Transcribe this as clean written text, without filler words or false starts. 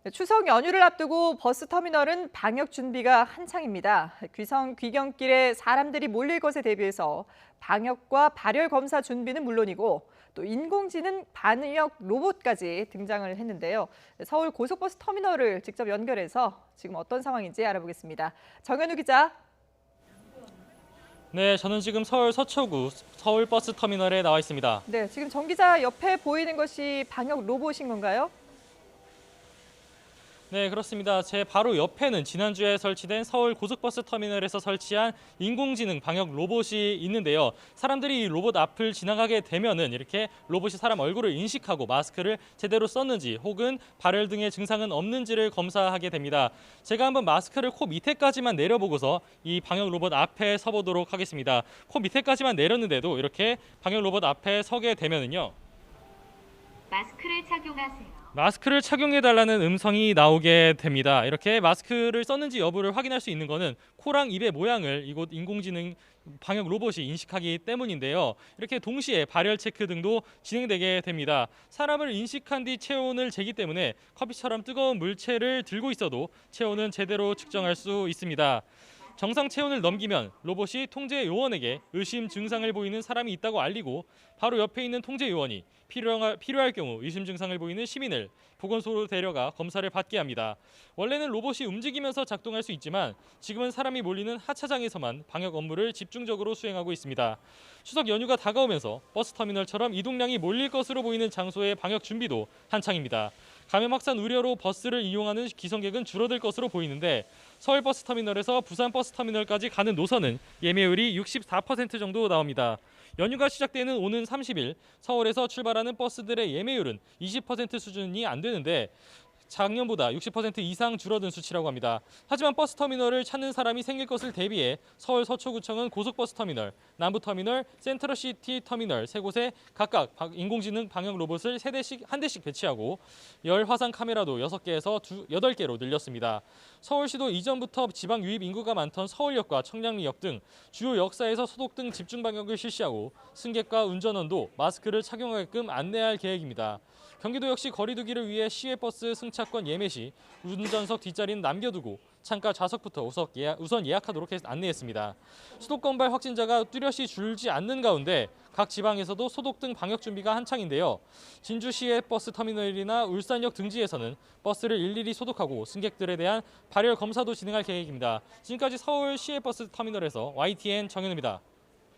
네, 추석 연휴를 앞두고 버스터미널은 방역 준비가 한창입니다. 귀경길에 사람들이 몰릴 것에 대비해서 방역과 발열 검사 준비는 물론이고 또 인공지능 방역 로봇까지 등장을 했는데요. 서울 고속버스 터미널을 직접 연결해서 지금 어떤 상황인지 알아보겠습니다. 정현우 기자. 네, 저는 지금 서울 서초구 서울버스터미널에 나와 있습니다. 네, 지금 정 기자 옆에 보이는 것이 방역 로봇인 건가요? 네, 그렇습니다. 제 바로 옆에는 지난주에 설치된 서울 고속버스터미널에서 설치한 인공지능 방역 로봇이 있는데요. 사람들이 이 로봇 앞을 지나가게 되면은 이렇게 로봇이 사람 얼굴을 인식하고 마스크를 제대로 썼는지 혹은 발열 등의 증상은 없는지를 검사하게 됩니다. 제가 한번 마스크를 코 밑에까지만 내려보고서 이 방역 로봇 앞에 서보도록 하겠습니다. 코 밑에까지만 내렸는데도 이렇게 방역 로봇 앞에 서게 되면은요. 마스크를 착용하세요. 마스크를 착용해달라는 음성이 나오게 됩니다. 이렇게 마스크를 썼는지 여부를 확인할 수 있는 것은 코랑 입의 모양을 이곳 인공지능 방역 로봇이 인식하기 때문인데요. 이렇게 동시에 발열 체크 등도 진행되게 됩니다. 사람을 인식한 뒤 체온을 재기 때문에 커피처럼 뜨거운 물체를 들고 있어도 체온은 제대로 측정할 수 있습니다. 정상 체온을 넘기면 로봇이 통제 요원에게 의심 증상을 보이는 사람이 있다고 알리고 바로 옆에 있는 통제 요원이 필요할 경우 의심 증상을 보이는 시민을 보건소로 데려가 검사를 받게 합니다. 원래는 로봇이 움직이면서 작동할 수 있지만 지금은 사람이 몰리는 하차장에서만 방역 업무를 집중적으로 수행하고 있습니다. 추석 연휴가 다가오면서 버스터미널처럼 이동량이 몰릴 것으로 보이는 장소의 방역 준비도 한창입니다. 감염 확산 우려로 버스를 이용하는 기성객은 줄어들 것으로 보이는데 서울 버스터미널에서 부산 버스터미널까지 가는 노선은 예매율이 64% 정도 나옵니다. 연휴가 시작되는 오는 30일 서울에서 출발하는 버스들의 예매율은 20% 수준이 안 되는데 작년보다 60% 이상 줄어든 수치라고 합니다. 하지만 버스터미널을 찾는 사람이 생길 것을 대비해 서울 서초구청은 고속버스터미널, 남부터미널, 센트럴시티 터미널 세 곳에 각각 인공지능 방역 로봇을 한 대씩 배치하고 열 화상 카메라도 6개에서 8개로 늘렸습니다. 서울시도 이전부터 지방 유입 인구가 많던 서울역과 청량리역 등 주요 역사에서 소독 등 집중 방역을 실시하고 승객과 운전원도 마스크를 착용하게끔 안내할 계획입니다. 경기도 역시 거리 두기를 위해 시외버스 승차권 예매 시 운전석 뒷자리는 남겨두고 창가 좌석부터 우선 예약하도록 안내했습니다. 수도권발 확진자가 뚜렷이 줄지 않는 가운데 각 지방에서도 소독 등 방역 준비가 한창인데요. 진주 시외버스 터미널이나 울산역 등지에서는 버스를 일일이 소독하고 승객들에 대한 발열 검사도 진행할 계획입니다. 지금까지 서울 시외버스 터미널에서 YTN 정현우입니다.